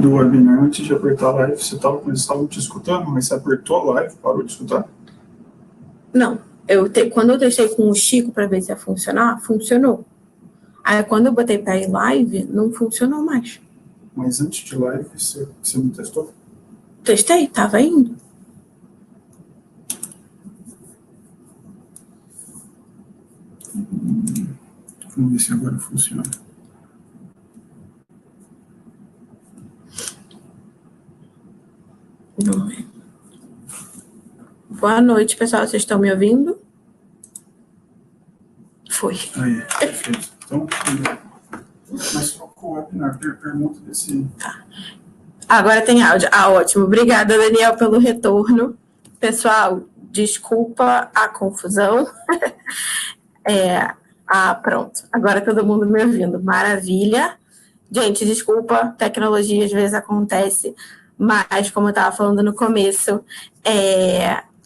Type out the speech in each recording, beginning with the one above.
do webinar, antes de apertar a live, eles estavam te escutando, mas você apertou a live, parou de escutar? Não. Quando eu testei com o Chico para ver se ia funcionar, funcionou. Aí, quando eu botei para ir live, não funcionou mais. Mas antes de live, você não testou? Testei, estava indo. Vamos ver se agora funciona. Não é. Boa noite, pessoal. Vocês estão me ouvindo? Foi. Aí, perfeito. Então, mas trocou o webinar, pergunta desse... Tá. Agora tem áudio. Ah, ótimo. Obrigada, Daniel, pelo retorno. Pessoal, desculpa a confusão. Pronto. Agora todo mundo me ouvindo. Maravilha. Gente, desculpa, tecnologia às vezes acontece, mas como eu estava falando no começo,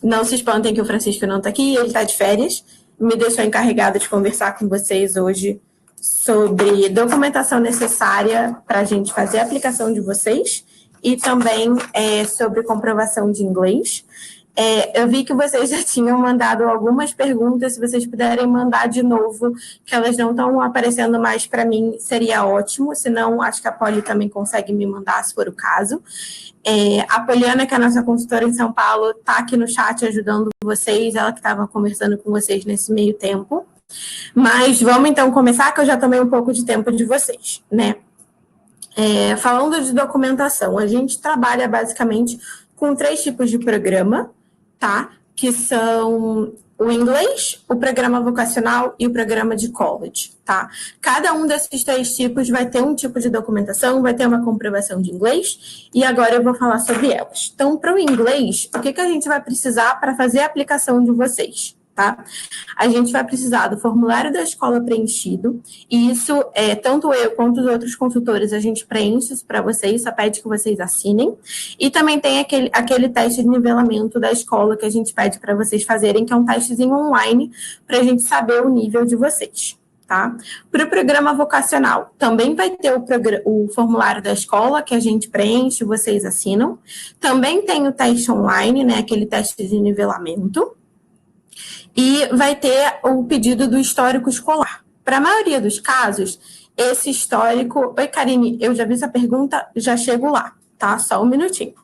não se espantem que o Francisco não está aqui, ele está de férias. Me deixou encarregada de conversar com vocês hoje sobre documentação necessária para a gente fazer a aplicação de vocês e também sobre comprovação de inglês. Eu vi que vocês já tinham mandado algumas perguntas, se vocês puderem mandar de novo, que elas não estão aparecendo mais para mim, seria ótimo, senão acho que a Poli também consegue me mandar, se for o caso. A Poliana, que é a nossa consultora em São Paulo, está aqui no chat ajudando vocês, ela que estava conversando com vocês nesse meio tempo. Mas vamos então começar, que eu já tomei um pouco de tempo de vocês, né? Falando de documentação, a gente trabalha basicamente com 3 tipos de programa, tá? Que são o inglês, o programa vocacional e o programa de college, tá? Cada um desses 3 tipos vai ter um tipo de documentação, vai ter uma comprovação de inglês, e agora eu vou falar sobre elas. Então, para o inglês, o que a gente vai precisar para fazer a aplicação de vocês? Tá? A gente vai precisar do formulário da escola preenchido, e isso, tanto eu quanto os outros consultores, a gente preenche isso para vocês, só pede que vocês assinem, e também tem aquele teste de nivelamento da escola que a gente pede para vocês fazerem, que é um testezinho online, para a gente saber o nível de vocês. Tá? Para o programa vocacional, também vai ter o formulário da escola, que a gente preenche, vocês assinam, também tem o teste online, né, aquele teste de nivelamento, e vai ter o pedido do histórico escolar. Para a maioria dos casos, esse histórico... Oi, Karine, eu já vi essa pergunta, já chego lá, tá? Só um minutinho.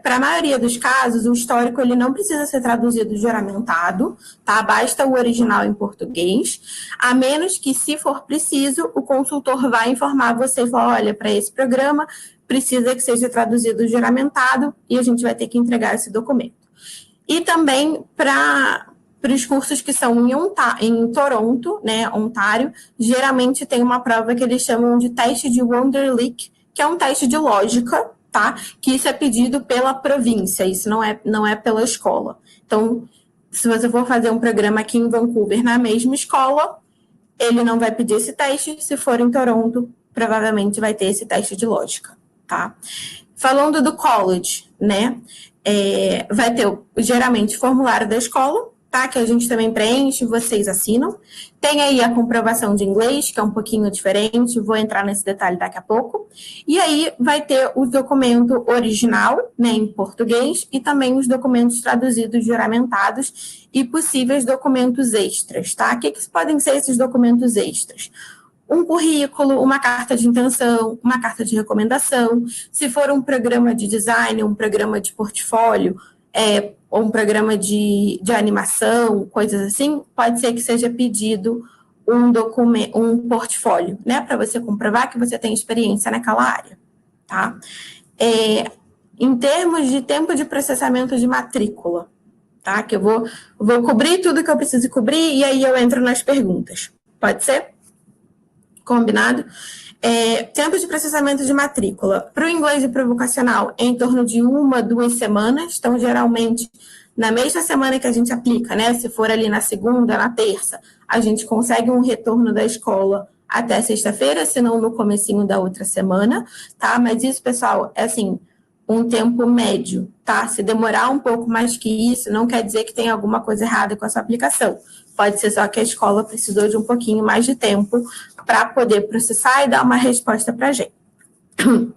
Para a maioria dos casos, o histórico ele não precisa ser traduzido juramentado, tá? Basta o original em português, a menos que, se for preciso, o consultor vai informar você e falar, olha, para esse programa precisa que seja traduzido juramentado e a gente vai ter que entregar esse documento. E também para os cursos que são em Toronto, né, Ontário, geralmente tem uma prova que eles chamam de teste de Wonderlic, que é um teste de lógica, tá? Que isso é pedido pela província, isso não é pela escola. Então, se você for fazer um programa aqui em Vancouver na mesma escola, ele não vai pedir esse teste, se for em Toronto, provavelmente vai ter esse teste de lógica, tá? Falando do college, né? Vai ter, geralmente, formulário da escola, tá? Que a gente também preenche, vocês assinam. Tem aí a comprovação de inglês, que é um pouquinho diferente, vou entrar nesse detalhe daqui a pouco. E aí vai ter o documento original, né, em português, e também os documentos traduzidos, juramentados, e possíveis documentos extras, tá? O que podem ser esses documentos extras? Um currículo, uma carta de intenção, uma carta de recomendação. Se for um programa de design, um programa de portfólio, ou um programa de animação, coisas assim, pode ser que seja pedido um portfólio, né, para você comprovar que você tem experiência naquela área, tá? Em termos de tempo de processamento de matrícula, tá? Que eu vou cobrir tudo que eu preciso cobrir e aí eu entro nas perguntas. Pode ser? Combinado? Tempo de processamento de matrícula. Para o inglês e para o vocacional, é em torno de 1-2 semanas. Então, geralmente, na mesma semana que a gente aplica, né? Se for ali na segunda, na terça, a gente consegue um retorno da escola até sexta-feira, se não no comecinho da outra semana, tá? Mas isso, pessoal, é assim, um tempo médio, tá? Se demorar um pouco mais que isso, não quer dizer que tem alguma coisa errada com a sua aplicação. Pode ser só que a escola precisou de um pouquinho mais de tempo para poder processar e dar uma resposta para a gente,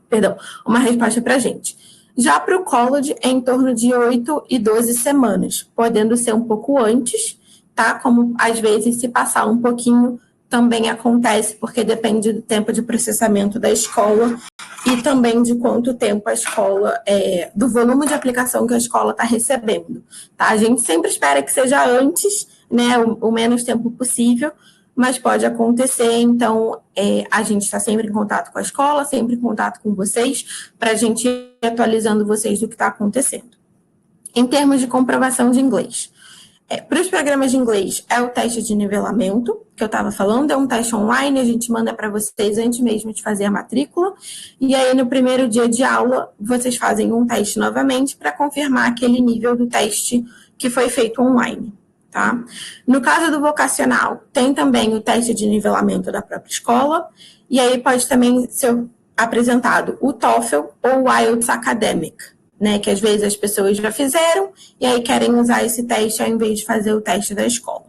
perdão, uma resposta para a gente. Já para o college é em torno de 8 e 12 semanas, podendo ser um pouco antes, tá? Como às vezes se passar um pouquinho também acontece, porque depende do tempo de processamento da escola e também de quanto tempo a escola, do volume de aplicação que a escola está recebendo, tá? A gente sempre espera que seja antes, né, o menos tempo possível, mas pode acontecer, então a gente está sempre em contato com a escola, sempre em contato com vocês, para a gente ir atualizando vocês do que está acontecendo. Em termos de comprovação de inglês, para os programas de inglês, é o teste de nivelamento, que eu estava falando, é um teste online, a gente manda para vocês antes mesmo de fazer a matrícula, e aí no primeiro dia de aula, vocês fazem um teste novamente para confirmar aquele nível do teste que foi feito online. Tá? No caso do vocacional, tem também o teste de nivelamento da própria escola, e aí pode também ser apresentado o TOEFL ou o IELTS Academic, né, que às vezes as pessoas já fizeram e aí querem usar esse teste ao invés de fazer o teste da escola,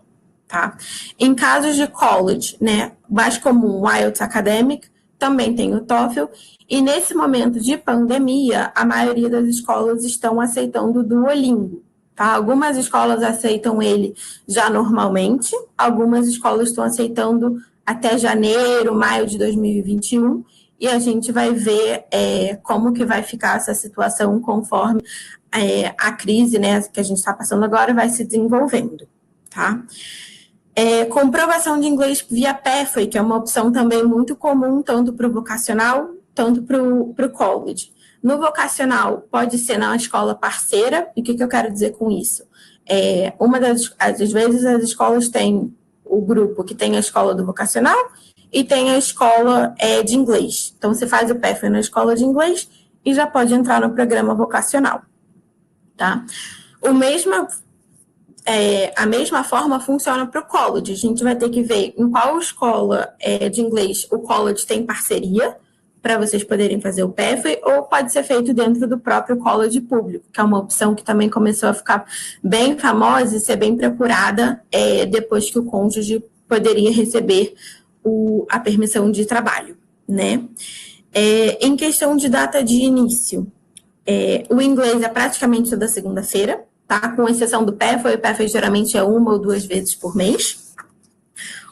tá? Em casos de college, né, mais comum, o IELTS Academic, também tem o TOEFL, e nesse momento de pandemia, a maioria das escolas estão aceitando o Duolingo, tá? Algumas escolas aceitam ele já normalmente, algumas escolas estão aceitando até janeiro, maio de 2021, e a gente vai ver como que vai ficar essa situação conforme a crise, né, que a gente está passando agora vai se desenvolvendo, tá? Comprovação de inglês via Pathway, que é uma opção também muito comum, tanto para o vocacional, tanto para o college. No vocacional, pode ser na escola parceira, e o que eu quero dizer com isso? Às vezes as escolas têm o grupo que tem a escola do vocacional, e tem a escola de inglês. Então, você faz o Pathway na escola de inglês e já pode entrar no programa vocacional, tá? A mesma forma funciona para o college. A gente vai ter que ver em qual escola de inglês o college tem parceria para vocês poderem fazer o Pathway, ou pode ser feito dentro do próprio college público, que é uma opção que também começou a ficar bem famosa e ser bem procurada depois que o cônjuge poderia receber a permissão de trabalho, né? Em questão de data de início, o inglês é praticamente toda segunda-feira, tá? Com exceção do Pathway, o Pathway geralmente é 1 ou 2 vezes por mês.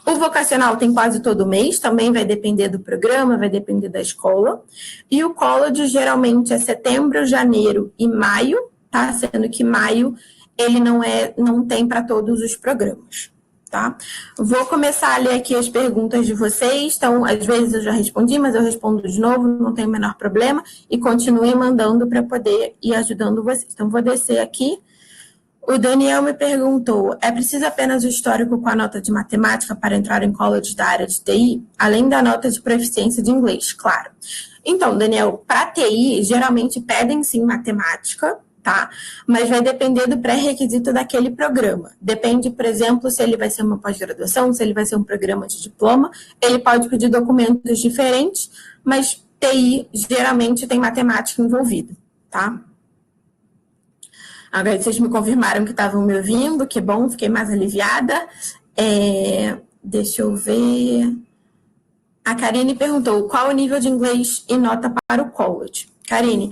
O vocacional tem quase todo mês, também vai depender do programa, vai depender da escola. E o college geralmente é setembro, janeiro e maio, tá? Sendo que maio ele não tem para todos os programas. Tá? Vou começar a ler aqui as perguntas de vocês, então às vezes eu já respondi, mas eu respondo de novo, não tem o menor problema, e continuem mandando para poder ir ajudando vocês. Então vou descer aqui. O Daniel me perguntou, é preciso apenas o histórico com a nota de matemática para entrar em college da área de TI, além da nota de proficiência de inglês, claro. Então, Daniel, para TI, geralmente pedem sim matemática, tá? Mas vai depender do pré-requisito daquele programa. Depende, por exemplo, se ele vai ser uma pós-graduação, se ele vai ser um programa de diploma, ele pode pedir documentos diferentes, mas TI geralmente tem matemática envolvida, tá? Agora vocês me confirmaram que estavam me ouvindo, que bom, fiquei mais aliviada. Deixa eu ver. A Karine perguntou, qual o nível de inglês e nota para o college? Karine,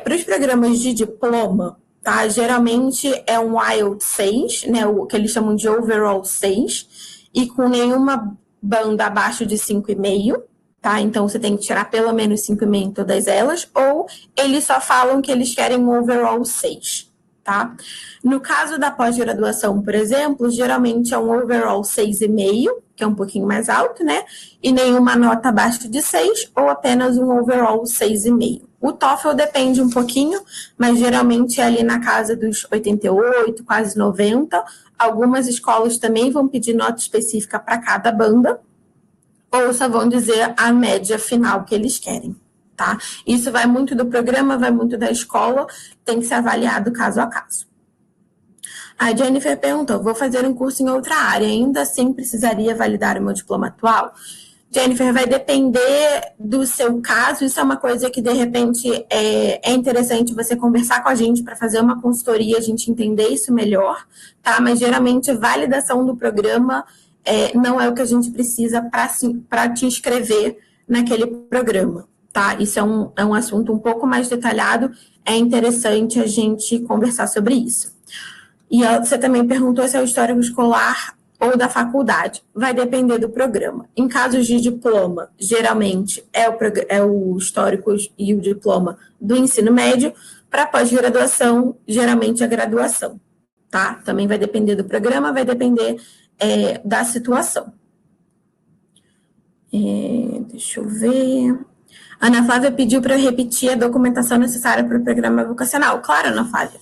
para os programas de diploma, tá? Geralmente é um IELTS 6, né? O que eles chamam de overall 6, e com nenhuma banda abaixo de 5,5, tá? Então você tem que tirar pelo menos 5,5 em todas elas, ou eles só falam que eles querem um overall 6, tá? No caso da pós-graduação, por exemplo, geralmente é um overall 6,5, que é um pouquinho mais alto, né? E nenhuma nota abaixo de 6, ou apenas um overall 6,5. O TOEFL depende um pouquinho, mas geralmente é ali na casa dos 88, quase 90. Algumas escolas também vão pedir nota específica para cada banda, ou só vão dizer a média final que eles querem, tá? Isso vai muito do programa, vai muito da escola, tem que ser avaliado caso a caso. A Jennifer perguntou, vou fazer um curso em outra área, ainda assim precisaria validar o meu diploma atual? Jennifer, vai depender do seu caso, isso é uma coisa que de repente é interessante você conversar com a gente para fazer uma consultoria, a gente entender isso melhor, tá? Mas geralmente validação do programa não é o que a gente precisa para te inscrever naquele programa, tá? Isso é um assunto um pouco mais detalhado, é interessante a gente conversar sobre isso. E você também perguntou se é o histórico escolar ou da faculdade. Vai depender do programa. Em casos de diploma, geralmente é o histórico e o diploma do ensino médio. Para pós-graduação, geralmente a graduação, tá? Também vai depender do programa, vai depender da situação. Deixa eu ver. Ana Flávia pediu para eu repetir a documentação necessária para o programa vocacional. Claro, Ana Flávia.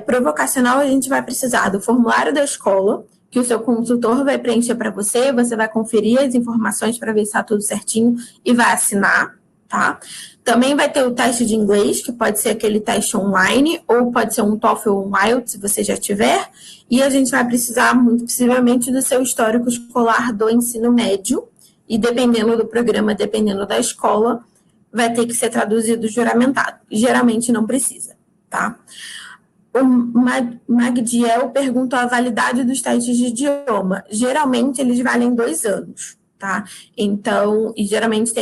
Para o vocacional, a gente vai precisar do formulário da escola, que o seu consultor vai preencher para você, você vai conferir as informações para ver se está tudo certinho e vai assinar, tá? Também vai ter o teste de inglês, que pode ser aquele teste online, ou pode ser um TOEFL ou um IELTS, se você já tiver. E a gente vai precisar, muito possivelmente, do seu histórico escolar do ensino médio, e dependendo do programa, dependendo da escola, vai ter que ser traduzido juramentado. Geralmente não precisa, tá? O Magdiel perguntou a validade dos testes de idioma. Geralmente, eles valem 2 anos, tá? Então, e geralmente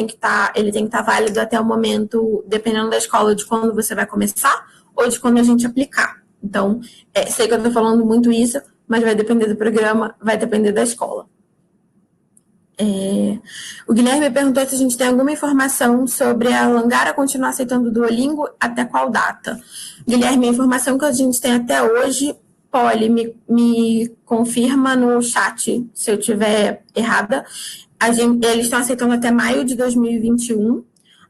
ele tem que estar válido até o momento, dependendo da escola, de quando você vai começar ou de quando a gente aplicar. Então, sei que eu estou falando muito isso, mas vai depender do programa, vai depender da escola. O Guilherme perguntou se a gente tem alguma informação sobre a Langara continuar aceitando o Duolingo, até qual data? Guilherme, a informação que a gente tem até hoje, Polly, me confirma no chat se eu estiver errada. Eles estão aceitando até maio de 2021.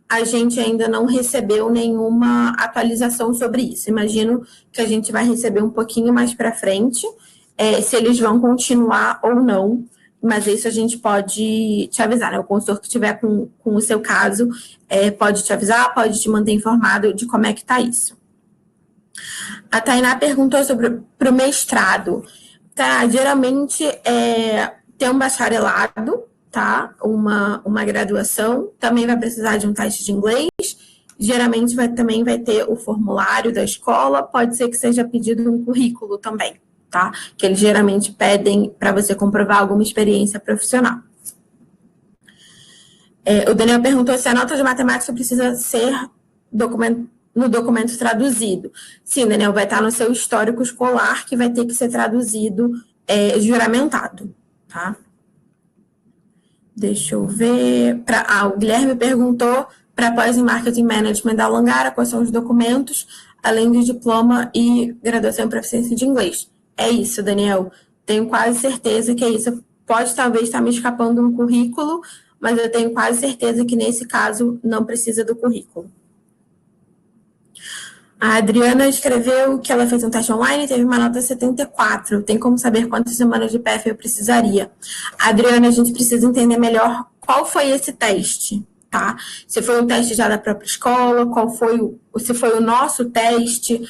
A gente ainda não recebeu nenhuma atualização sobre isso. Imagino que a gente vai receber um pouquinho mais para frente, se eles vão continuar ou não. Mas isso a gente pode te avisar, né? O consultor que estiver com o seu caso pode te avisar, pode te manter informado de como é que está isso. A Tainá perguntou para o mestrado. Tá, geralmente tem um bacharelado, tá? Uma graduação, também vai precisar de um teste de inglês. Geralmente também vai ter o formulário da escola, pode ser que seja pedido um currículo também. Tá? Que eles geralmente pedem para você comprovar alguma experiência profissional. O Daniel perguntou se a nota de matemática precisa ser no documento traduzido. Sim, Daniel, vai estar no seu histórico escolar, que vai ter que ser traduzido, juramentado. Tá? Deixa eu ver. O Guilherme perguntou para pós em Marketing Management da Langara quais são os documentos, além de diploma e graduação em proficiência de inglês. É isso, Daniel. Tenho quase certeza que é isso. Pode talvez estar me escapando um currículo, mas eu tenho quase certeza que nesse caso não precisa do currículo. A Adriana escreveu que ela fez um teste online e teve uma nota 74. Tem como saber quantas semanas de PF eu precisaria? Adriana, a gente precisa entender melhor qual foi esse teste, tá? Se foi um teste já da própria escola, se foi o nosso teste.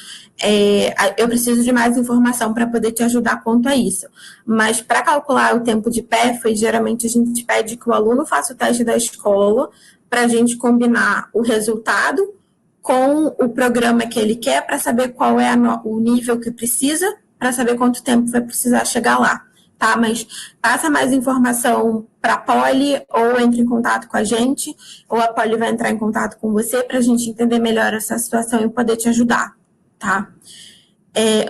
Eu preciso de mais informação para poder te ajudar quanto a isso. Mas para calcular o tempo de PF, geralmente a gente pede que o aluno faça o teste da escola para a gente combinar o resultado com o programa que ele quer para saber qual é o nível que precisa, para saber quanto tempo vai precisar chegar lá. Tá? Mas passa mais informação para a Polly ou entre em contato com a gente, ou a Polly vai entrar em contato com você para a gente entender melhor essa situação e poder te ajudar. Tá?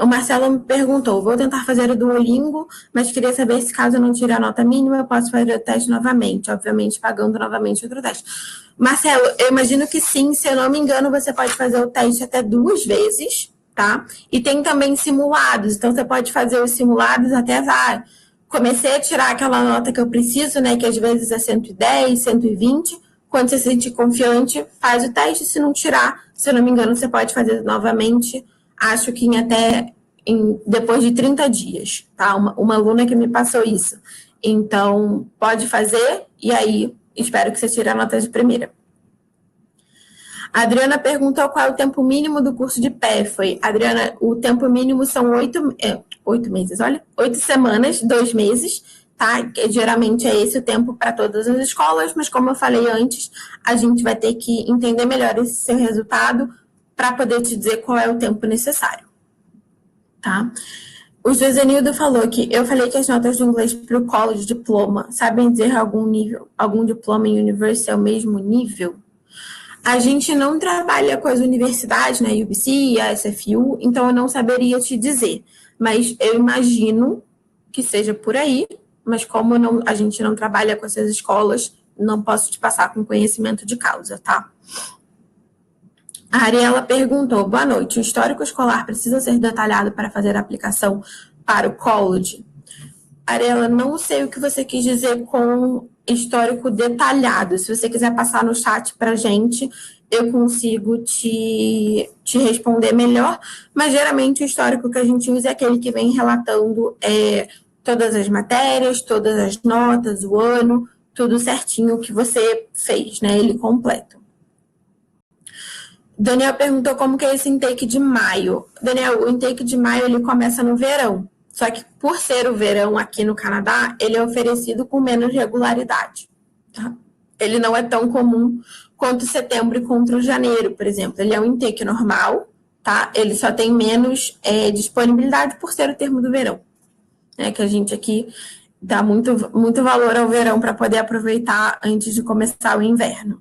O Marcelo me perguntou, vou tentar fazer o Duolingo, mas queria saber se caso eu não tire a nota mínima, eu posso fazer o teste novamente, obviamente pagando novamente outro teste. Marcelo, eu imagino que sim, se eu não me engano, você pode fazer o teste até 2 vezes, tá? E tem também simulados, então você pode fazer os simulados até, comecei a tirar aquela nota que eu preciso, né, que às vezes é 110, 120, quando você se sentir confiante, faz o teste, se não tirar, se eu não me engano, você pode fazer novamente, acho que depois de 30 dias, tá? Uma aluna que me passou isso. Então, pode fazer, e aí, espero que você tire a nota de primeira. A Adriana perguntou qual é o tempo mínimo do curso de PEFA. Adriana, o tempo mínimo são 8 meses, olha, 8 semanas, 2 meses, tá? Que geralmente é esse o tempo para todas as escolas, mas como eu falei antes, a gente vai ter que entender melhor esse seu resultado para poder te dizer qual é o tempo necessário, tá? O Josenildo falou que eu falei que as notas de inglês para o college diploma sabem dizer algum diploma em university é o mesmo nível? A gente não trabalha com as universidades, né, UBC, a SFU, então eu não saberia te dizer. Mas eu imagino que seja por aí, mas como a gente não trabalha com essas escolas, não posso te passar com conhecimento de causa, tá? A Ariela perguntou, boa noite, o histórico escolar precisa ser detalhado para fazer a aplicação para o college? Ariela, não sei o que você quis dizer com histórico detalhado. Se você quiser passar no chat para a gente, eu consigo te responder melhor. Mas, geralmente, o histórico que a gente usa é aquele que vem relatando todas as matérias, todas as notas, o ano, tudo certinho que você fez, né? Ele completo. Daniel perguntou como que é esse intake de maio. Daniel, o intake de maio ele começa no verão. Só que por ser o verão aqui no Canadá, ele é oferecido com menos regularidade. Tá? Ele não é tão comum quanto setembro e contra janeiro, por exemplo. Ele é um intake normal, tá? Ele só tem menos disponibilidade por ser o termo do verão. Né? Que a gente aqui dá muito valor ao verão para poder aproveitar antes de começar o inverno.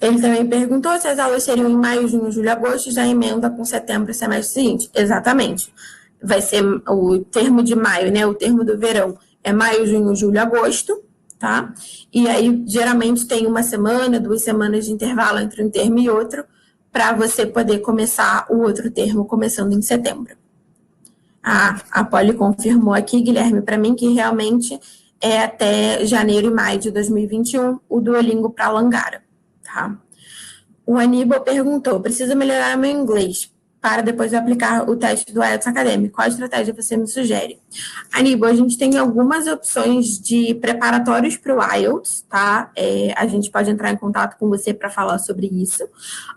Ele também perguntou se as aulas seriam em maio, junho, julho, agosto, já emenda com setembro e semestre seguinte. Exatamente. Vai ser o termo de maio, né? O termo do verão é maio, junho, julho, agosto, tá? E aí, geralmente, tem 1 semana, 2 semanas de intervalo entre um termo e outro, para você poder começar o outro termo começando em setembro. A Polly confirmou aqui, Guilherme, para mim, que realmente é até janeiro e maio de 2021 o Duolingo para Langara. Tá? O Aníbal perguntou, preciso melhorar meu inglês para depois aplicar o teste do IELTS acadêmico. Qual estratégia você me sugere? Aníbal, a gente tem algumas opções de preparatórios para o IELTS, tá? A gente pode entrar em contato com você para falar sobre isso.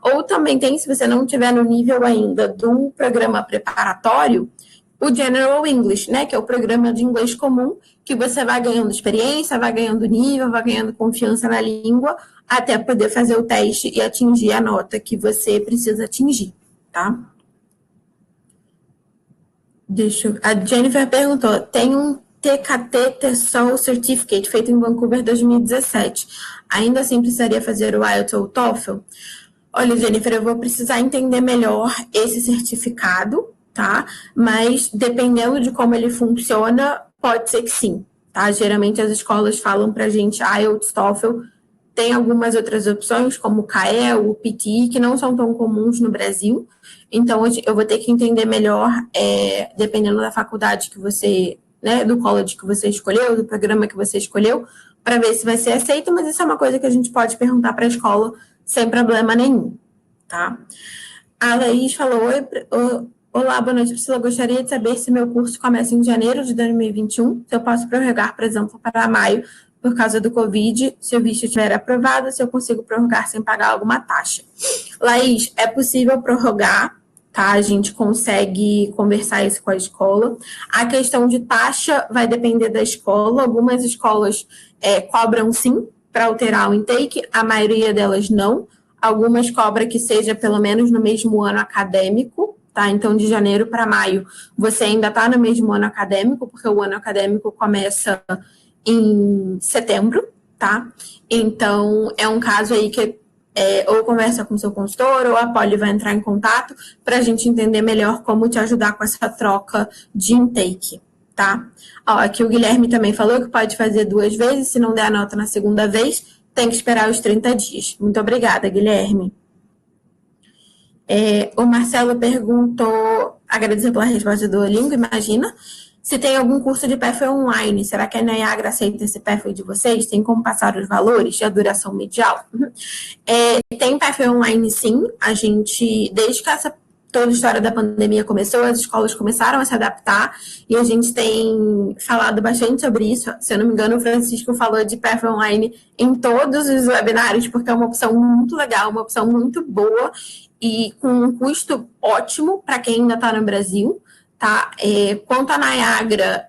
Ou também tem, se você não estiver no nível ainda do programa preparatório, o General English, né, que é o programa de inglês comum, que você vai ganhando experiência, vai ganhando nível, vai ganhando confiança na língua, até poder fazer o teste e atingir a nota que você precisa atingir, tá? A Jennifer perguntou, tem um TKT TESOL Certificate feito em Vancouver 2017. Ainda assim precisaria fazer o IELTS ou o TOEFL? Olha, Jennifer, eu vou precisar entender melhor esse certificado, tá? Mas dependendo de como ele funciona, pode ser que sim, tá? Geralmente as escolas falam pra gente IELTS, TOEFL, tem algumas outras opções, como o CAEL, o PTE, que não são tão comuns no Brasil. Então, eu vou ter que entender melhor, dependendo da faculdade que você, né, do college que você escolheu, do programa que você escolheu, para ver se vai ser aceito, mas isso é uma coisa que a gente pode perguntar para a escola sem problema nenhum, tá? A Laís falou, olá, boa noite, Priscila, gostaria de saber se meu curso começa em janeiro de 2021, se eu posso prorrogar, por exemplo, para maio, por causa do Covid, se o visto estiver aprovado, se eu consigo prorrogar sem pagar alguma taxa. Laís, é possível prorrogar, tá? A gente consegue conversar isso com a escola. A questão de taxa vai depender da escola. Algumas escolas cobram sim para alterar o intake, a maioria delas não. Algumas cobram que seja pelo menos no mesmo ano acadêmico, tá? Então, de janeiro para maio, você ainda está no mesmo ano acadêmico, porque o ano acadêmico começa em setembro, tá? Então, é um caso aí que ou conversa com seu consultor, ou a Polly vai entrar em contato para a gente entender melhor como te ajudar com essa troca de intake, tá? Ó, aqui o Guilherme também falou que pode fazer 2 vezes, se não der a nota na segunda vez, tem que esperar os 30 dias. Muito obrigada, Guilherme. O Marcelo perguntou, agradecer pela resposta do Duolingo, imagina, se tem algum curso de Pathway online, será que a Niagara aceita esse Pathway de vocês? Tem como passar os valores e a duração medial? Tem Pathway online, sim. A gente, desde que toda a história da pandemia começou, as escolas começaram a se adaptar e a gente tem falado bastante sobre isso. Se eu não me engano, o Francisco falou de Pathway online em todos os webinários, porque é uma opção muito legal, uma opção muito boa e com um custo ótimo para quem ainda está no Brasil. Tá? Quanto a Niagara,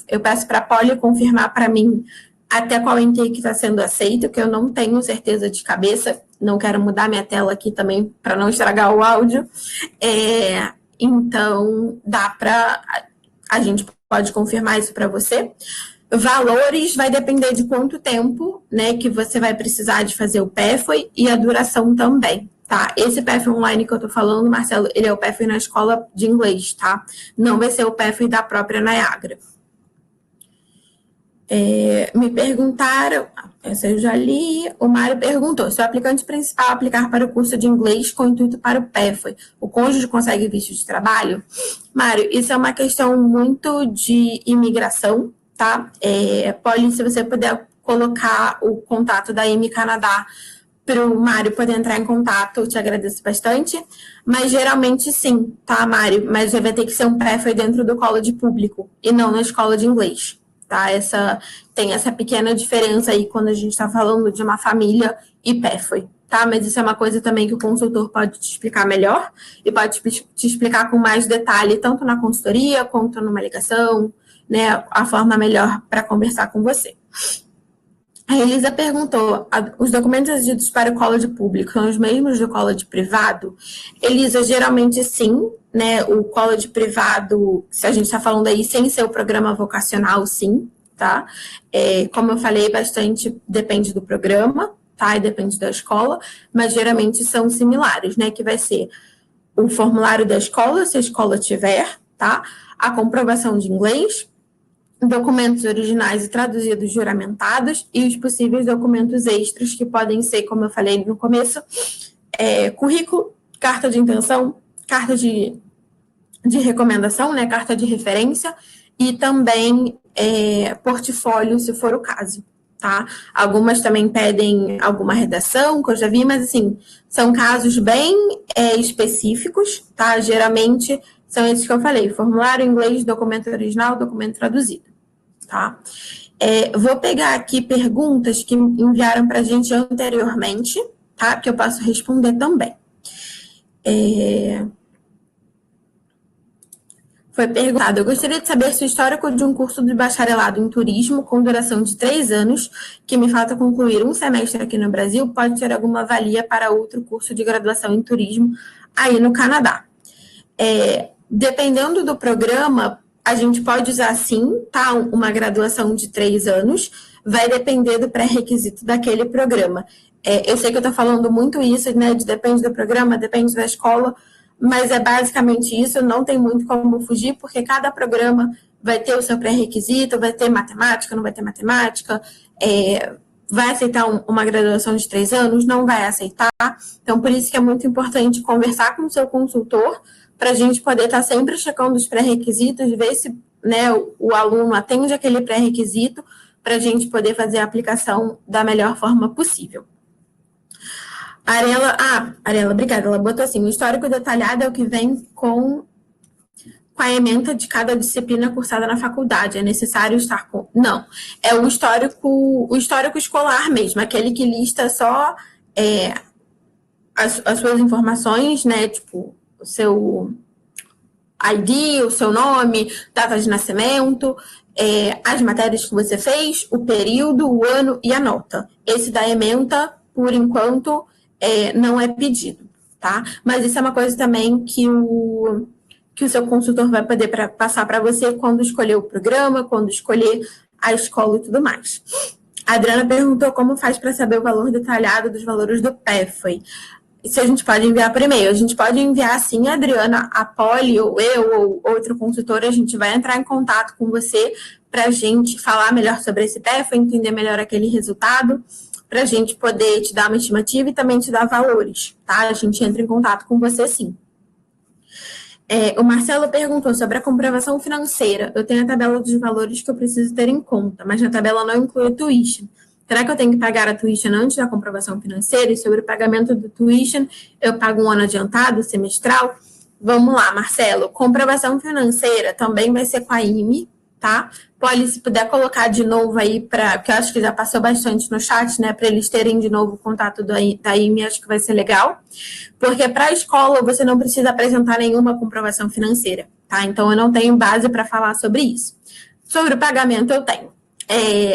eu peço para a Polly confirmar para mim até qual intake está sendo aceito, que eu não tenho certeza de cabeça, não quero mudar minha tela aqui também para não estragar o áudio. Então, a gente pode confirmar isso para você. Valores vai depender de quanto tempo, né, que você vai precisar de fazer o PEFOI e a duração também, tá? Esse PEFOI online que eu tô falando, Marcelo, ele é o PEFOI na escola de inglês, tá? Não vai ser o PEFOI da própria Niagara. Me perguntaram, essa eu já li, o Mário perguntou, se o aplicante principal aplicar para o curso de inglês com intuito para o PEFOI, o cônjuge consegue visto de trabalho? Mário, isso é uma questão muito de imigração, tá? Polly, se você puder colocar o contato da IME Canadá para o Mário poder entrar em contato, eu te agradeço bastante. Mas geralmente sim, tá, Mário? Mas vai ter que ser um PEFOI dentro do college público e não na escola de inglês, tá? Tem essa pequena diferença aí quando a gente está falando de uma família e PEFOI, tá? Mas isso é uma coisa também que o consultor pode te explicar melhor e pode te explicar com mais detalhe, tanto na consultoria quanto numa ligação, né? A forma melhor para conversar com você. A Elisa perguntou, os documentos exigidos para o college público são os mesmos do college privado? Elisa, geralmente sim, né? O college privado, se a gente está falando aí sem ser o programa vocacional, sim, tá? Como eu falei, bastante depende do programa, tá? E depende da escola, mas geralmente são similares, né? Que vai ser o formulário da escola, se a escola tiver, tá? A comprovação de inglês, documentos originais e traduzidos juramentados e os possíveis documentos extras que podem ser, como eu falei no começo, currículo, carta de intenção, carta de recomendação, né, carta de referência e também portfólio, se for o caso, tá? Algumas também pedem alguma redação, que eu já vi, mas assim, são casos bem específicos, tá? Geralmente são esses que eu falei, formulário em inglês, documento original, documento traduzido, tá? Vou pegar aqui perguntas que enviaram para a gente anteriormente, tá? Que eu posso responder também. Foi perguntado, eu gostaria de saber se o histórico de um curso de bacharelado em turismo com duração de 3 anos, que me falta concluir um semestre aqui no Brasil, pode ter alguma valia para outro curso de graduação em turismo aí no Canadá. Dependendo do programa, a gente pode usar sim, tá? Uma graduação de 3 anos, vai depender do pré-requisito daquele programa. Eu sei que eu estou falando muito isso, né? Depende do programa, depende da escola, mas é basicamente isso, não tem muito como fugir, porque cada programa vai ter o seu pré-requisito, vai ter matemática, não vai ter matemática, vai aceitar uma graduação de 3 anos, não vai aceitar. Então, por isso que é muito importante conversar com o seu consultor, para a gente poder estar sempre checando os pré-requisitos, ver se, né, o aluno atende aquele pré-requisito, para a gente poder fazer a aplicação da melhor forma possível. Arela, obrigada. Ela botou assim, o histórico detalhado é o que vem com a ementa de cada disciplina cursada na faculdade. É necessário estar com... Não, é o histórico escolar mesmo, aquele que lista só as suas informações, né? Tipo, o seu ID, o seu nome, data de nascimento, as matérias que você fez, o período, o ano e a nota. Esse da ementa, por enquanto, não é pedido, tá? Mas isso é uma coisa também que o seu consultor vai poder passar para você quando escolher o programa, quando escolher a escola e tudo mais. A Adriana perguntou como faz para saber o valor detalhado dos valores do PEFOI. Se a gente pode enviar por e-mail. A gente pode enviar sim, Adriana, a Polly ou eu ou outro consultor, a gente vai entrar em contato com você para a gente falar melhor sobre esse PEFOI, entender melhor aquele resultado, para a gente poder te dar uma estimativa e também te dar valores, tá? A gente entra em contato com você sim. O Marcelo perguntou sobre a comprovação financeira. Eu tenho a tabela dos valores que eu preciso ter em conta, mas na tabela não inclui a tuition. Será que eu tenho que pagar a tuition antes da comprovação financeira? E sobre o pagamento do tuition, eu pago um ano adiantado, semestral? Vamos lá, Marcelo. Comprovação financeira também vai ser com a IME, tá? Polly, se puder colocar de novo aí, porque eu acho que já passou bastante no chat, né? Para eles terem de novo o contato da IME, acho que vai ser legal. Porque para a escola você não precisa apresentar nenhuma comprovação financeira, tá? Então eu não tenho base para falar sobre isso. Sobre o pagamento eu tenho.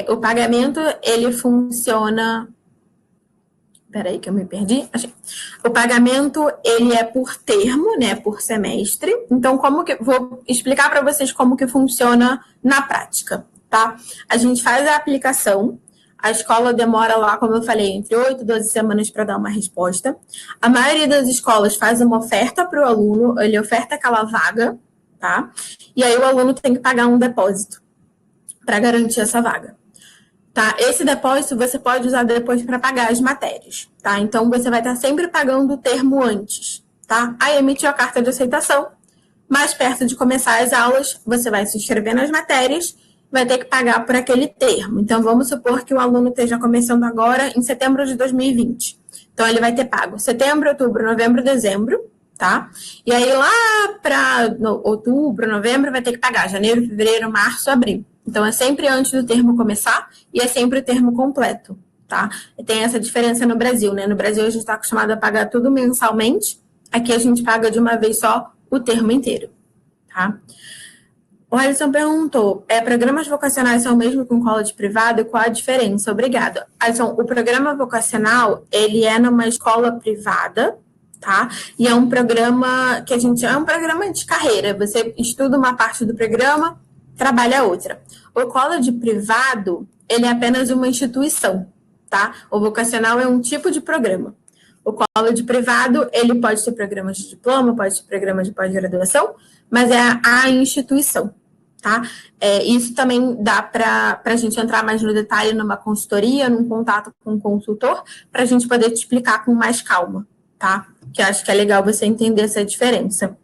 O pagamento, ele funciona... Peraí que eu me perdi. Achei. O pagamento, ele é por termo, né? Por semestre. Então, vou explicar para vocês como que funciona na prática, tá? A gente faz a aplicação, a escola demora lá, como eu falei, entre 8 e 12 semanas para dar uma resposta. A maioria das escolas faz uma oferta para o aluno, ele oferta aquela vaga, tá? E aí o aluno tem que pagar um depósito para garantir essa vaga. Tá? Esse depósito você pode usar depois para pagar as matérias, tá? Então você vai estar sempre pagando o termo antes, tá? Aí emitiu a carta de aceitação, mais perto de começar as aulas, você vai se inscrever nas matérias, vai ter que pagar por aquele termo. Então vamos supor que o aluno esteja começando agora em setembro de 2020. Então ele vai ter pago setembro, outubro, novembro, dezembro, tá? E aí lá para outubro, novembro vai ter que pagar janeiro, fevereiro, março, abril. Então, é sempre antes do termo começar e é sempre o termo completo, tá? E tem essa diferença no Brasil, né? No Brasil, a gente está acostumado a pagar tudo mensalmente. Aqui, a gente paga de uma vez só o termo inteiro, tá? O Alisson perguntou, programas vocacionais são o mesmo que um college privado? Qual a diferença? Obrigada. Alisson, o programa vocacional, ele é numa escola privada, tá? E é um programa que é um programa de carreira. Você estuda uma parte do programa, trabalha a outra. O college privado, ele é apenas uma instituição, tá? O vocacional é um tipo de programa. O college privado, ele pode ter programas de diploma, pode ter programas de pós-graduação, mas é a instituição, tá? Isso também dá para a gente entrar mais no detalhe numa consultoria, num contato com um consultor, para a gente poder te explicar com mais calma, tá? Que eu acho que é legal você entender essa diferença.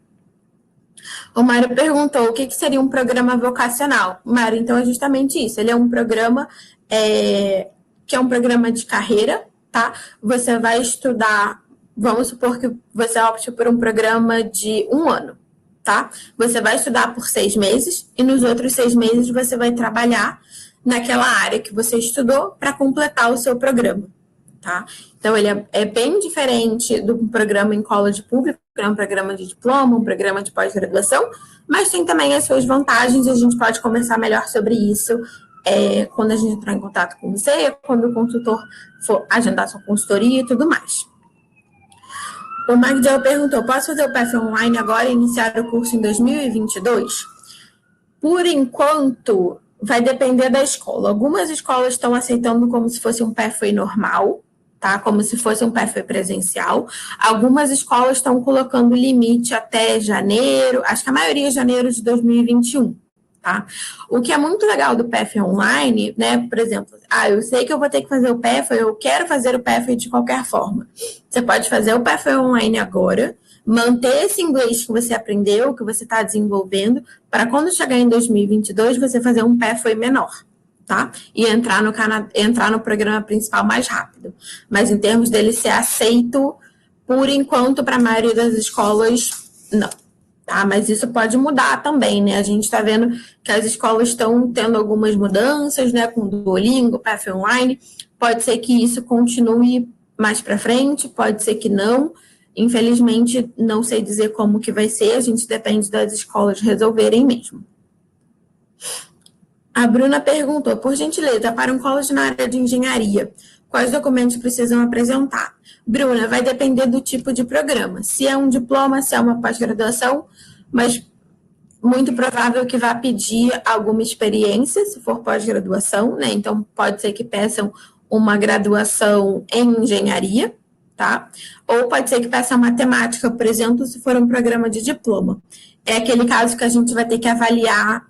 O Mário perguntou o que seria um programa vocacional. Mário, então é justamente isso. Ele é um programa que é um programa de carreira, tá? Você vai estudar, vamos supor que você opte por um programa de 1 ano, tá? Você vai estudar por 6 meses e nos outros 6 meses você vai trabalhar naquela área que você estudou para completar o seu programa, tá? Então, ele é bem diferente do programa em college público, que é um programa de diploma, um programa de pós-graduação, mas tem também as suas vantagens e a gente pode conversar melhor sobre isso quando a gente entrar em contato com você, quando o consultor for agendar sua consultoria e tudo mais. O Magdiel perguntou, posso fazer o PF online agora e iniciar o curso em 2022? Por enquanto, vai depender da escola. Algumas escolas estão aceitando como se fosse um PF normal, tá? Como se fosse um PF presencial. Algumas escolas estão colocando limite até janeiro, acho que a maioria é janeiro de 2021, tá? O que é muito legal do PF online, né? Por exemplo, eu sei que eu vou ter que fazer o PF, eu quero fazer o PF de qualquer forma. Você pode fazer o PF online agora, manter esse inglês que você aprendeu, que você está desenvolvendo, para quando chegar em 2022, você fazer um PF menor, tá? E entrar no programa principal mais rápido. Mas em termos dele ser aceito, por enquanto, para a maioria das escolas, não. Tá? Mas isso pode mudar também, né? A gente está vendo que as escolas estão tendo algumas mudanças, né? Com Duolingo, PF online. Pode ser que isso continue mais para frente, pode ser que não. Infelizmente, não sei dizer como que vai ser, a gente depende das escolas resolverem mesmo. A Bruna perguntou, por gentileza, para um college na área de engenharia, quais documentos precisam apresentar? Bruna, vai depender do tipo de programa. Se é um diploma, se é uma pós-graduação, mas muito provável que vá pedir alguma experiência, se for pós-graduação, né? Então, pode ser que peçam uma graduação em engenharia, tá? Ou pode ser que peça matemática, por exemplo, se for um programa de diploma. É aquele caso que a gente vai ter que avaliar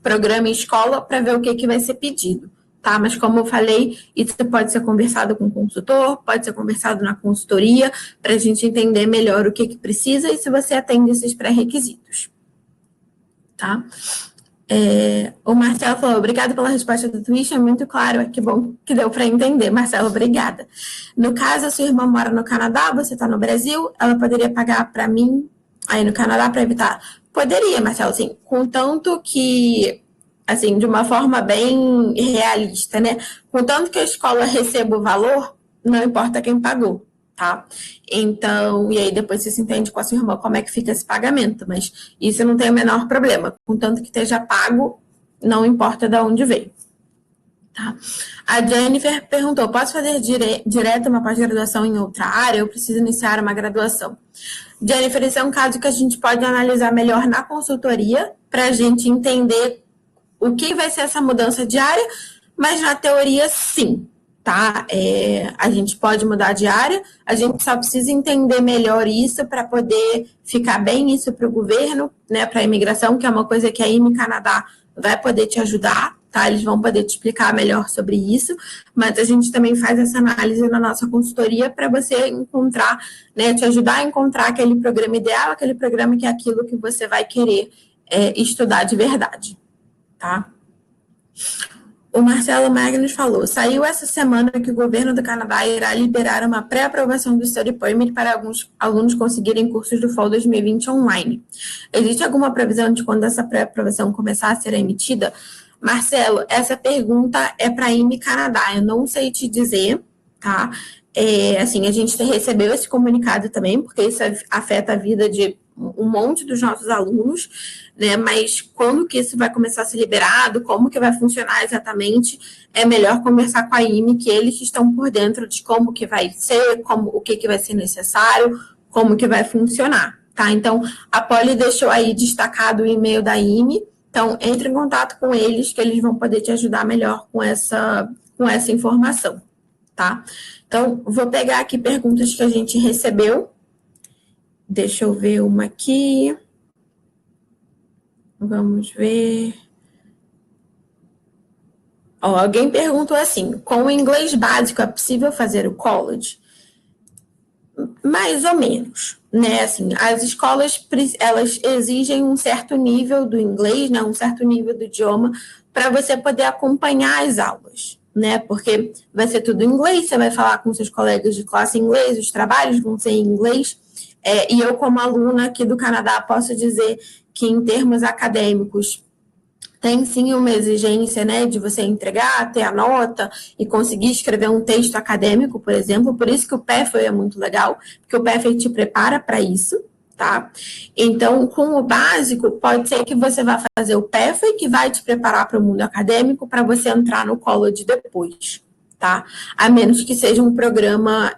programa e escola para ver o que vai ser pedido, tá? Mas como eu falei, isso pode ser conversado com o consultor, pode ser conversado na consultoria, para a gente entender melhor o que precisa e se você atende esses pré-requisitos, tá? O Marcelo falou, obrigada pela resposta do Twitch, é muito claro, que bom que deu para entender, Marcelo, obrigada. No caso, a sua irmã mora no Canadá, você está no Brasil, ela poderia pagar para mim aí no Canadá para evitar? Poderia, Marcelo, assim, contanto que, assim, de uma forma bem realista, né? Contanto que a escola receba o valor, não importa quem pagou, tá? Então, e aí depois você se entende com a sua irmã como é que fica esse pagamento, mas isso não tem o menor problema. Contanto que esteja pago, não importa de onde veio. Tá? A Jennifer perguntou, posso fazer direto uma pós-graduação em outra área? Eu preciso iniciar uma graduação. Jennifer, esse é um caso que a gente pode analisar melhor na consultoria para a gente entender o que vai ser essa mudança de área, mas na teoria, sim, tá? A gente pode mudar de área, a gente só precisa entender melhor isso para poder ficar bem isso para o governo, né, para a imigração, que é uma coisa que a IME Canadá vai poder te ajudar, tá? Eles vão poder te explicar melhor sobre isso, mas a gente também faz essa análise na nossa consultoria para você encontrar, né, te ajudar a encontrar aquele programa ideal, aquele programa que é aquilo que você vai querer estudar de verdade, tá? O Marcelo Magnus falou, saiu essa semana que o governo do Canadá irá liberar uma pré-aprovação do Study Permit para alguns alunos conseguirem cursos do Fall 2020 online. Existe alguma previsão de quando essa pré-aprovação começar a ser emitida? Marcelo, essa pergunta é para a IME Canadá, eu não sei te dizer, tá? Assim, a gente recebeu esse comunicado também, porque isso afeta a vida de um monte dos nossos alunos, né? Mas quando que isso vai começar a ser liberado, como que vai funcionar exatamente, é melhor conversar com a IME, que eles estão por dentro de como que vai ser, o que vai ser necessário, como que vai funcionar, tá? Então, a Polly deixou aí destacado o e-mail da IME, então entre em contato com eles, que eles vão poder te ajudar melhor com essa informação, tá? Então, vou pegar aqui perguntas que a gente recebeu. Deixa eu ver uma aqui. Vamos ver. Alguém perguntou assim, com o inglês básico é possível fazer o college? Mais ou menos, né? Assim, as escolas, elas exigem um certo nível do inglês, né? Um certo nível do idioma, para você poder acompanhar as aulas, né? Porque vai ser tudo em inglês, você vai falar com seus colegas de classe em inglês, os trabalhos vão ser em inglês. E eu, como aluna aqui do Canadá, posso dizer que, em termos acadêmicos, tem sim uma exigência, né, de você entregar, ter a nota e conseguir escrever um texto acadêmico, por exemplo. Por isso que o PEFL é muito legal, porque o PEFL te prepara para isso, tá? Então, com o básico, pode ser que você vá fazer o PEFL, que vai te preparar para o mundo acadêmico, para você entrar no college depois, tá? A menos que seja um programa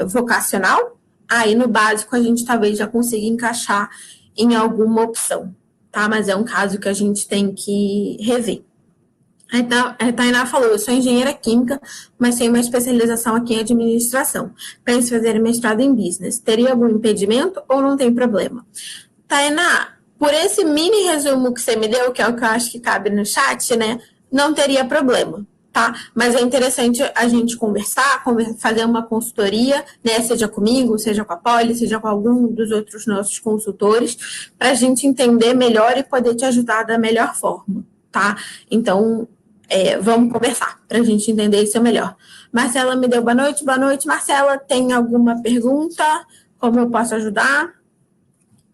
vocacional, aí no básico a gente talvez já consiga encaixar em alguma opção, tá? Mas é um caso que a gente tem que rever. A Tainá falou, eu sou engenheira química, mas tenho uma especialização aqui em administração. Penso em fazer mestrado em business. Teria algum impedimento ou não tem problema? Tainá, por esse mini resumo que você me deu, que é o que eu acho que cabe no chat, né? Não teria problema, tá? Mas é interessante a gente conversar, fazer uma consultoria, né? Seja comigo, seja com a Polly, seja com algum dos outros nossos consultores, para a gente entender melhor e poder te ajudar da melhor forma, tá? Então, vamos conversar para a gente entender isso melhor. Marcela me deu boa noite. Boa noite, Marcela. Tem alguma pergunta? Como eu posso ajudar?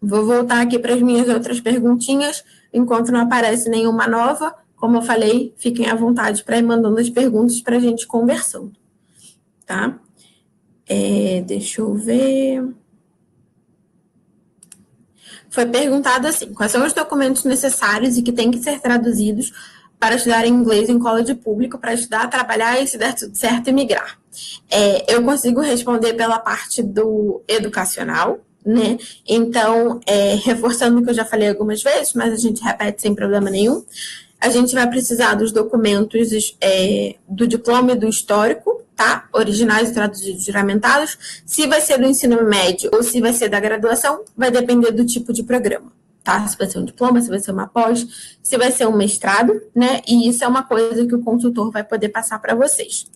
Vou voltar aqui para as minhas outras perguntinhas, enquanto não aparece nenhuma nova. Como eu falei, fiquem à vontade para ir mandando as perguntas para a gente conversando, tá? Deixa eu ver. Foi perguntado assim, quais são os documentos necessários e que têm que ser traduzidos para estudar inglês em college público, para estudar, trabalhar e, se der tudo certo, emigrar? Eu consigo responder pela parte do educacional, né? Então, reforçando o que eu já falei algumas vezes, mas a gente repete sem problema nenhum, a gente vai precisar dos documentos do diploma e do histórico, tá? Originais e traduzidos juramentados. Se vai ser do ensino médio ou se vai ser da graduação, vai depender do tipo de programa, tá? Se vai ser um diploma, se vai ser uma pós, se vai ser um mestrado, né? E isso é uma coisa que o consultor vai poder passar para vocês.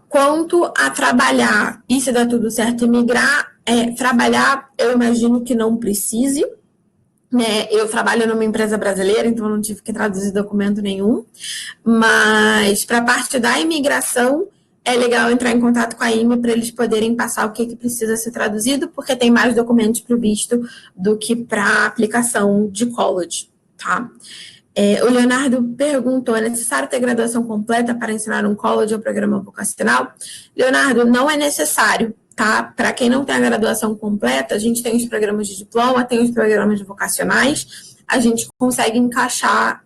Quanto a trabalhar e se der tudo certo emigrar, trabalhar, eu imagino que não precise, né? Eu trabalho numa empresa brasileira, então não tive que traduzir documento nenhum, mas para a parte da imigração, é legal entrar em contato com a IME para eles poderem passar o que precisa ser traduzido, porque tem mais documentos para o visto do que para a aplicação de college, tá? O Leonardo perguntou, é necessário ter graduação completa para ensinar um college ou programa vocacional? Leonardo, não é necessário, tá? Para quem não tem a graduação completa, a gente tem os programas de diploma, tem os programas vocacionais, a gente consegue encaixar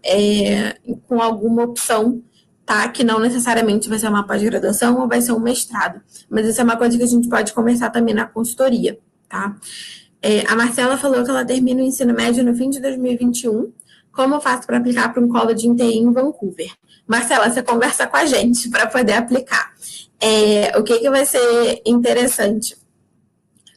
com alguma opção, tá? Que não necessariamente vai ser uma pós-graduação ou vai ser um mestrado. Mas isso é uma coisa que a gente pode conversar também na consultoria, tá? A Marcela falou que ela termina o ensino médio no fim de 2021, como eu faço para aplicar para um college de TI em Vancouver? Marcela, você conversa com a gente para poder aplicar. O que vai ser interessante?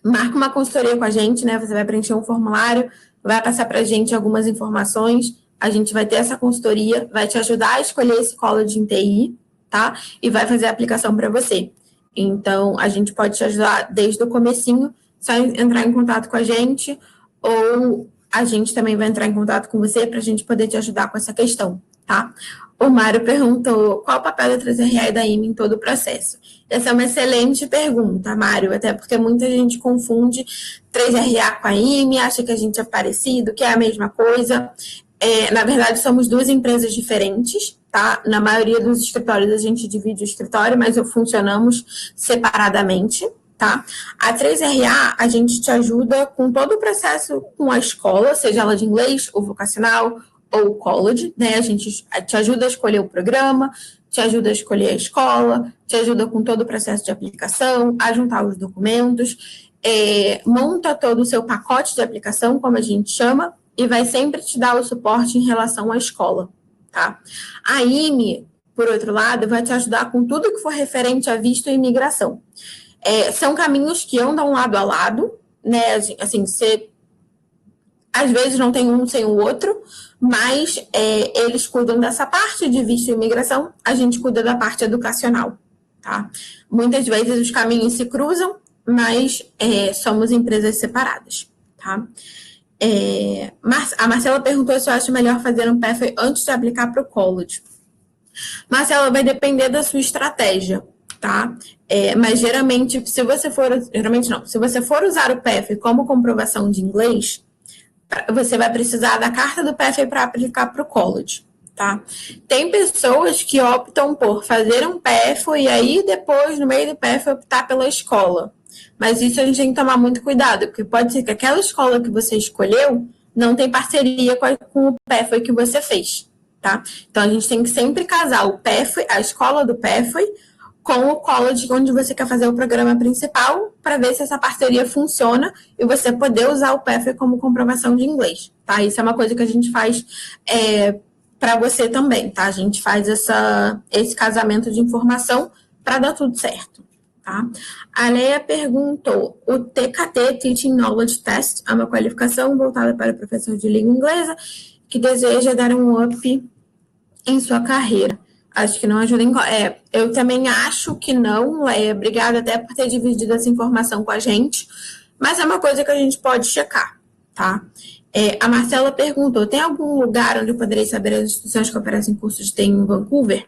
Marca uma consultoria com a gente, né? Você vai preencher um formulário, vai passar para a gente algumas informações, a gente vai ter essa consultoria, vai te ajudar a escolher esse college em TI, tá? E vai fazer a aplicação para você. Então, a gente pode te ajudar desde o comecinho, só entrar em contato com a gente, ou a gente também vai entrar em contato com você para a gente poder te ajudar com essa questão, tá? O Mário perguntou qual o papel da 3RA e da IME em todo o processo. Essa é uma excelente pergunta, Mário, até porque muita gente confunde 3RA com a IME, acha que a gente é parecido, que é a mesma coisa. Na verdade, somos duas empresas diferentes, tá? Na maioria dos escritórios a gente divide o escritório, mas funcionamos separadamente, tá? A 3RA, a gente te ajuda com todo o processo com a escola, seja ela de inglês ou vocacional, ou o college, né? A gente te ajuda a escolher o programa, te ajuda a escolher a escola, te ajuda com todo o processo de aplicação, a juntar os documentos, monta todo o seu pacote de aplicação, como a gente chama, e vai sempre te dar o suporte em relação à escola, tá? A IME, por outro lado, vai te ajudar com tudo que for referente a visto e imigração. São caminhos que andam lado a lado, né? Assim, você às vezes não tem um sem o outro, mas eles cuidam dessa parte de visto e imigração, a gente cuida da parte educacional, tá? Muitas vezes os caminhos se cruzam, mas somos empresas separadas, tá? A Marcela perguntou se eu acho melhor fazer um Pathway antes de aplicar para o college. Marcela, vai depender da sua estratégia, tá? Mas geralmente, se você for usar o Pathway como comprovação de inglês, você vai precisar da carta do Pathway para aplicar para o college, tá? Tem pessoas que optam por fazer um Pathway e aí depois, no meio do Pathway, optar pela escola. Mas isso a gente tem que tomar muito cuidado, porque pode ser que aquela escola que você escolheu não tem parceria com o Pathway que você fez, tá? Então, a gente tem que sempre casar o Pathway, a escola do Pathway, com o college onde você quer fazer o programa principal, para ver se essa parceria funciona e você poder usar o Pathway como comprovação de inglês, tá? Isso é uma coisa que a gente faz para você também, tá? A gente faz esse casamento de informação para dar tudo certo, tá? A Leia perguntou, o TKT, Teaching Knowledge Test, é uma qualificação voltada para o professor de língua inglesa que deseja dar um up em sua carreira. Acho que não ajuda em... eu também acho que não, obrigada até por ter dividido essa informação com a gente, mas é uma coisa que a gente pode checar, tá? A Marcela perguntou, tem algum lugar onde eu poderei saber as instituições que oferecem cursos de TI em Vancouver?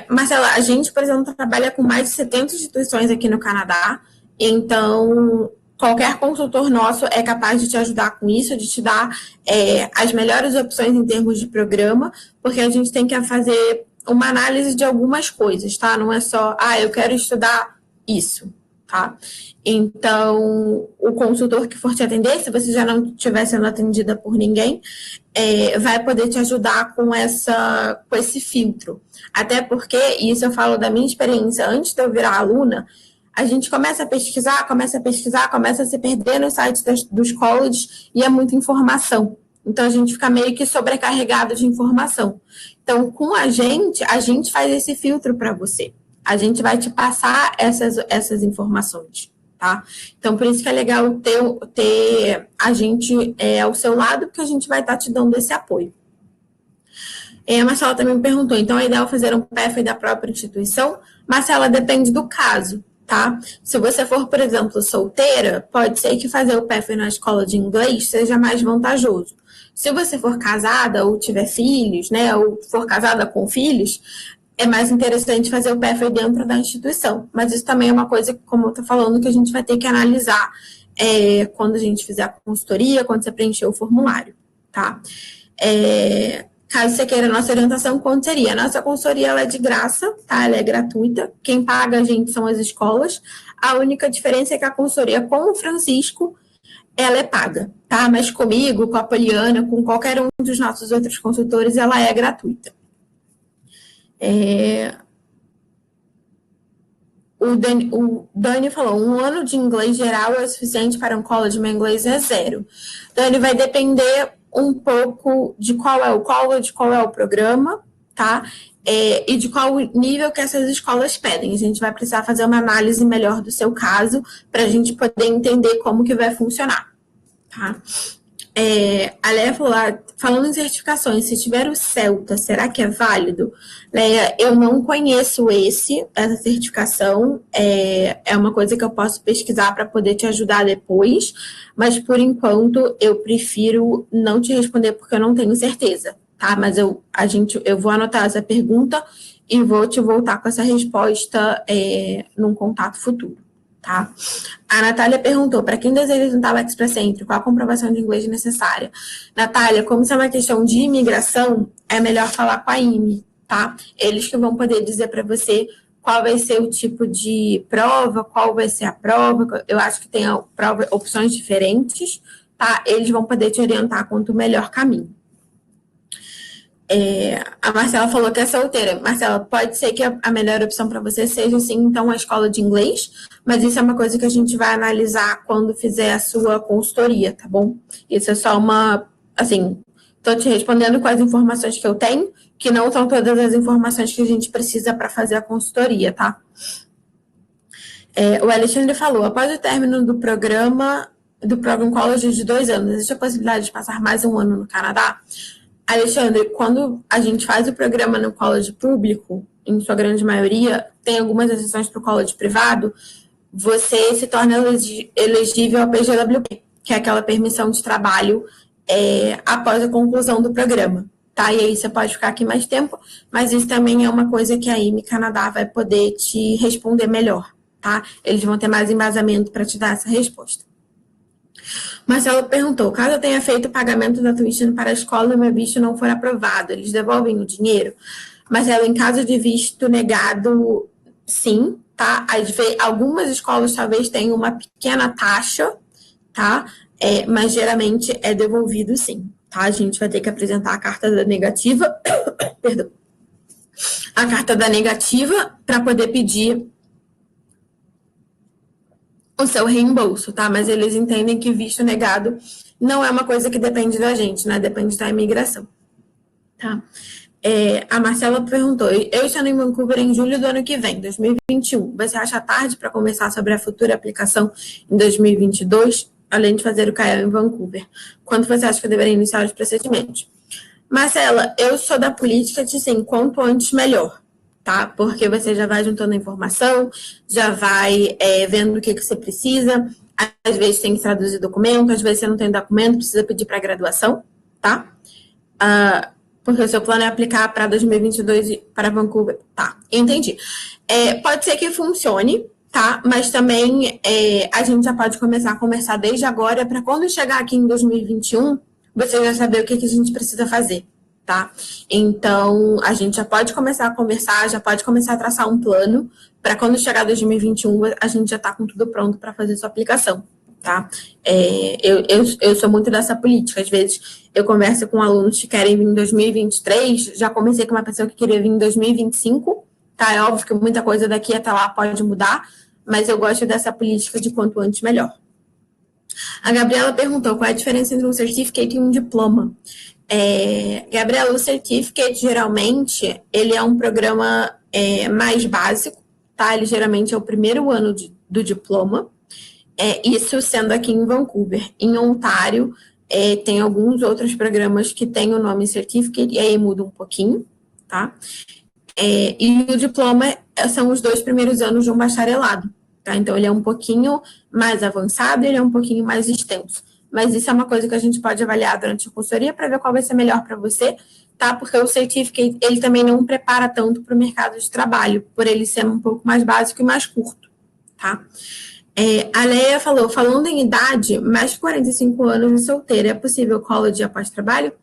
Marcela, a gente, por exemplo, trabalha com mais de 70 instituições aqui no Canadá, então qualquer consultor nosso é capaz de te ajudar com isso, de te dar as melhores opções em termos de programa, porque a gente tem que fazer uma análise de algumas coisas, tá? Não é só, eu quero estudar isso, tá? Então, o consultor que for te atender, se você já não estiver sendo atendida por ninguém, vai poder te ajudar com esse filtro. Até porque, e isso eu falo da minha experiência antes de eu virar aluna, a gente começa a pesquisar, começa a se perder nos sites dos colleges e é muita informação. Então, a gente fica meio que sobrecarregado de informação. Então, com a gente faz esse filtro para você. A gente vai te passar essas informações, tá? Então, por isso que é legal ter a gente ao seu lado, porque a gente vai estar te dando esse apoio. A Marcela também me perguntou, então é ideal fazer um Pathway da própria instituição? Marcela, depende do caso, tá? Se você for, por exemplo, solteira, pode ser que fazer o Pathway na escola de inglês seja mais vantajoso. Se você for casada ou tiver filhos, né, ou for casada com filhos, é mais interessante fazer o Pathway dentro da instituição. Mas isso também é uma coisa, como eu estou falando, que a gente vai ter que analisar quando a gente fizer a consultoria, quando você preencher o formulário, tá? Caso você queira a nossa orientação, quanto seria? A nossa consultoria ela é de graça, tá? Ela é gratuita. Quem paga a gente são as escolas. A única diferença é que a consultoria com o Francisco, ela é paga, tá? Mas comigo, com a Poliana, com qualquer um dos nossos outros consultores, ela é gratuita. O Dani falou, 1 ano de inglês geral é suficiente para um college, meu inglês é 0. Dani, vai depender um pouco de qual é o college, qual é o programa, tá? E de qual nível que essas escolas pedem. A gente vai precisar fazer uma análise melhor do seu caso para a gente poder entender como que vai funcionar, tá? A Leia falou, falando em certificações, se tiver o CELTA, será que é válido? Leia, eu não conheço essa certificação, é uma coisa que eu posso pesquisar para poder te ajudar depois, mas por enquanto eu prefiro não te responder porque eu não tenho certeza, tá? Mas eu vou anotar essa pergunta e vou te voltar com essa resposta num contato futuro. Tá? A Natália perguntou, para quem deseja juntar o Express Entry, qual a comprovação de inglês necessária? Natália, como isso é uma questão de imigração, é melhor falar com a IME, tá? Eles que vão poder dizer para você qual vai ser o tipo de prova, qual vai ser a prova. Eu acho que tem opções diferentes, tá? Eles vão poder te orientar quanto o melhor caminho. A Marcela falou que é solteira. Marcela, pode ser que a melhor opção para você seja, sim, então, a escola de inglês, mas isso é uma coisa que a gente vai analisar quando fizer a sua consultoria, tá bom? Isso é só tô te respondendo com as informações que eu tenho, que não são todas as informações que a gente precisa para fazer a consultoria, tá? O Alexandre falou, após o término do Program College de 2 anos, existe a possibilidade de passar mais um ano no Canadá? Alexandre, quando a gente faz o programa no college público, em sua grande maioria, tem algumas exceções para o college privado, você se torna elegível ao PGWP, que é aquela permissão de trabalho após a conclusão do programa. Tá? E aí você pode ficar aqui mais tempo, mas isso também é uma coisa que a IME Canadá vai poder te responder melhor. Tá? Eles vão ter mais embasamento para te dar essa resposta. Marcelo perguntou, caso eu tenha feito o pagamento da tuition para a escola e meu visto não for aprovado, eles devolvem o dinheiro? Marcelo, em caso de visto negado, sim, tá? Algumas escolas talvez tenham uma pequena taxa, tá? Mas geralmente é devolvido sim, tá? A gente vai ter que apresentar a carta da negativa, perdão, a carta da negativa para poder pedir o seu reembolso, tá? Mas eles entendem que visto negado não é uma coisa que depende da gente, né? Depende da imigração, tá? A Marcela perguntou, eu estou em Vancouver em julho do ano que vem, 2021. Você acha tarde para conversar sobre a futura aplicação em 2022, além de fazer o CAEL em Vancouver? Quando você acha que eu deveria iniciar os procedimentos? Marcela, eu sou da política de sim, quanto antes melhor. Tá? Porque você já vai juntando informação, já vai vendo o que você precisa, às vezes tem que traduzir documento, às vezes você não tem documento, precisa pedir para graduação, tá? Porque o seu plano é aplicar para 2022 para Vancouver, tá? Entendi. Pode ser que funcione, tá? Mas também a gente já pode começar a conversar desde agora, para quando chegar aqui em 2021, você já saber o que a gente precisa fazer. Tá? Então, a gente já pode começar a conversar, já pode começar a traçar um plano para quando chegar 2021, a gente já está com tudo pronto para fazer sua aplicação, tá? Eu sou muito dessa política. Às vezes, eu converso com alunos que querem vir em 2023, já comecei com uma pessoa que queria vir em 2025, tá? É óbvio que muita coisa daqui até lá pode mudar, mas eu gosto dessa política de quanto antes melhor. A Gabriela perguntou qual é a diferença entre um certificate e um diploma. Gabriela, o Certificate, geralmente, ele é um programa mais básico, tá? Ele geralmente é o primeiro ano do diploma, isso sendo aqui em Vancouver. Em Ontário, tem alguns outros programas que têm o nome Certificate, e aí muda um pouquinho, tá? E o diploma são os 2 primeiros anos de um bacharelado, tá? Então, ele é um pouquinho mais avançado, ele é um pouquinho mais extenso. Mas isso é uma coisa que a gente pode avaliar durante a consultoria para ver qual vai ser melhor para você, tá? Porque o Certificate, ele também não prepara tanto para o mercado de trabalho, por ele ser um pouco mais básico e mais curto, tá? A Leia falou, falando em idade, mais de 45 anos e solteira, é possível college após trabalho?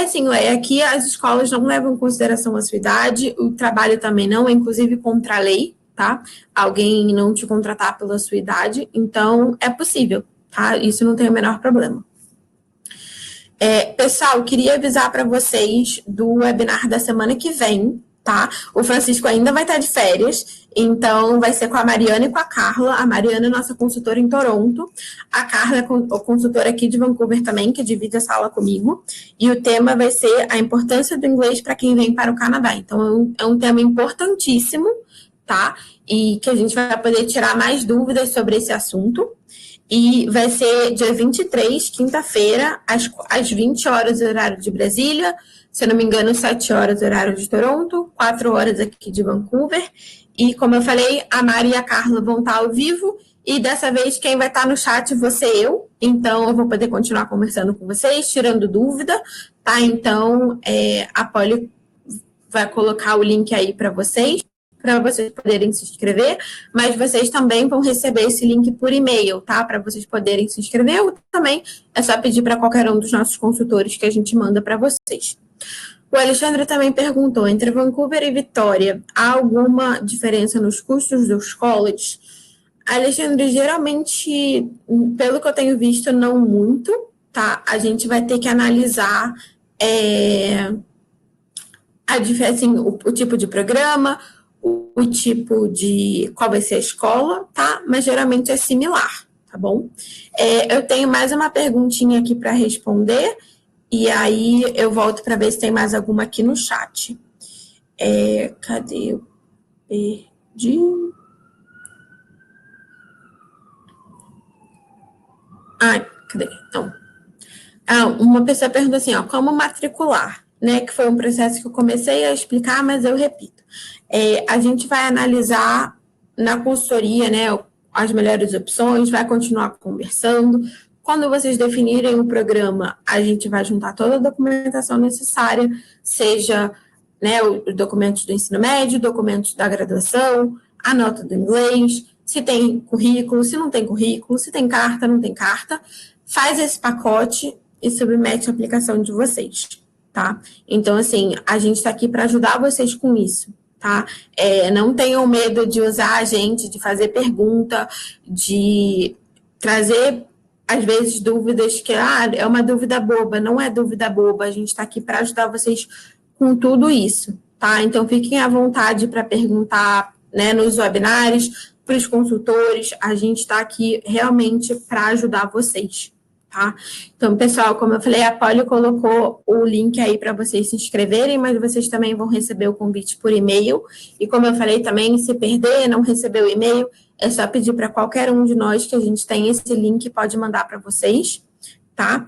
Sim, Leia, aqui as escolas não levam em consideração a sua idade, o trabalho também não, é inclusive contra a lei, tá? Alguém não te contratar pela sua idade, então é possível. Tá? Isso não tem o menor problema. Pessoal, queria avisar para vocês do webinar da semana que vem, tá? O Francisco ainda vai estar de férias, então vai ser com a Mariana e com a Carla. A Mariana é nossa consultora em Toronto, a Carla é consultora aqui de Vancouver também, que divide a sala comigo, e o tema vai ser a importância do inglês para quem vem para o Canadá. Então, é um tema importantíssimo, tá? E que a gente vai poder tirar mais dúvidas sobre esse assunto. E vai ser dia 23, quinta-feira, às 20 horas, horário de Brasília, se eu não me engano, 7 horas, horário de Toronto, 4 horas aqui de Vancouver. E, como eu falei, a Mari e a Carla vão estar ao vivo, e dessa vez quem vai estar no chat vou ser eu, então eu vou poder continuar conversando com vocês, tirando dúvida, tá? Então, a Polly vai colocar o link aí para vocês poderem se inscrever, mas vocês também vão receber esse link por e-mail, tá? Para vocês poderem se inscrever, ou também é só pedir para qualquer um dos nossos consultores que a gente manda para vocês. O Alexandre também perguntou, entre Vancouver e Vitória, há alguma diferença nos custos dos colleges? Alexandre, geralmente, pelo que eu tenho visto, não muito, tá? A gente vai ter que analisar assim, o tipo de programa, o tipo de qual vai ser a escola, tá? Mas geralmente é similar, tá bom? Eu tenho mais uma perguntinha aqui para responder, e aí eu volto para ver se tem mais alguma aqui no chat. Cadê? Eu perdi. Cadê? Então, uma pessoa pergunta assim, como matricular? Né, que foi um processo que eu comecei a explicar, mas eu repito. A gente vai analisar na consultoria, né, as melhores opções, vai continuar conversando. Quando vocês definirem o programa, a gente vai juntar toda a documentação necessária, seja, né, os documentos do ensino médio, documentos da graduação, a nota do inglês, se tem currículo, se não tem currículo, se tem carta, não tem carta. Faz esse pacote e submete a aplicação de vocês, tá? Então, assim, a gente está aqui para ajudar vocês com isso, tá? Não tenham medo de usar a gente, de fazer pergunta, de trazer, às vezes, dúvidas que, é uma dúvida boba. Não é dúvida boba, a gente está aqui para ajudar vocês com tudo isso, tá? Então, fiquem à vontade para perguntar, né, nos webinários, para os consultores, a gente está aqui realmente para ajudar vocês, tá? Então, pessoal, como eu falei, a Polly colocou o link aí para vocês se inscreverem, mas vocês também vão receber o convite por e-mail. E como eu falei também, se perder, não receber o e-mail, é só pedir para qualquer um de nós que a gente tem esse link, pode mandar para vocês, tá?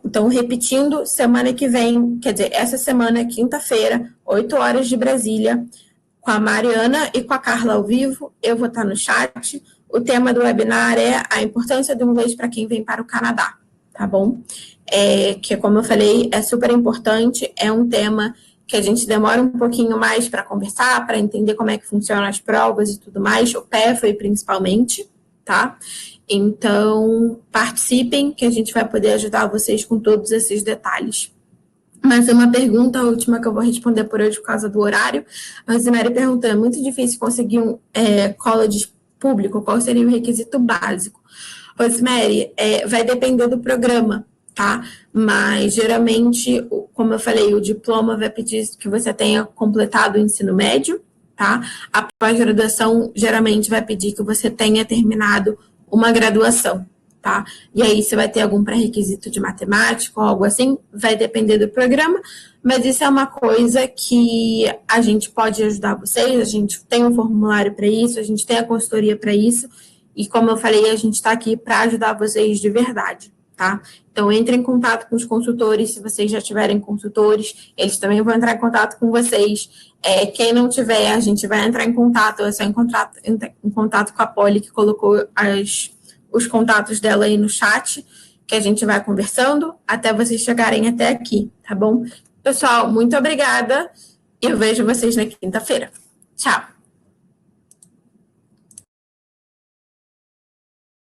Então, repetindo, semana que vem, quer dizer, essa semana, quinta-feira, 8 horas de Brasília, com a Mariana e com a Carla ao vivo, eu vou estar no chat. O tema do webinar é a importância do inglês para quem vem para o Canadá, tá bom? Que, como eu falei, é super importante, é um tema que a gente demora um pouquinho mais para conversar, para entender como é que funcionam as provas e tudo mais, o PEFA principalmente, tá? Então, participem, que a gente vai poder ajudar vocês com todos esses detalhes. Mas uma pergunta, a última que eu vou responder por hoje por causa do horário. A Rosemary perguntou, é muito difícil conseguir um college público, qual seria o requisito básico? Rosemary, vai depender do programa, tá? Mas, geralmente, como eu falei, o diploma vai pedir que você tenha completado o ensino médio, tá? A pós-graduação, geralmente, vai pedir que você tenha terminado uma graduação, tá? E aí, você vai ter algum pré-requisito de matemática ou algo assim, vai depender do programa, mas isso é uma coisa que a gente pode ajudar vocês, a gente tem um formulário para isso, a gente tem a consultoria para isso, e como eu falei, a gente está aqui para ajudar vocês de verdade, tá? Então, entre em contato com os consultores, se vocês já tiverem consultores, eles também vão entrar em contato com vocês. Quem não tiver, a gente vai entrar em contato, é só em contato com a Polly, que colocou os contatos dela aí no chat, que a gente vai conversando até vocês chegarem até aqui, tá bom? Pessoal, muito obrigada e eu vejo vocês na quinta-feira. Tchau!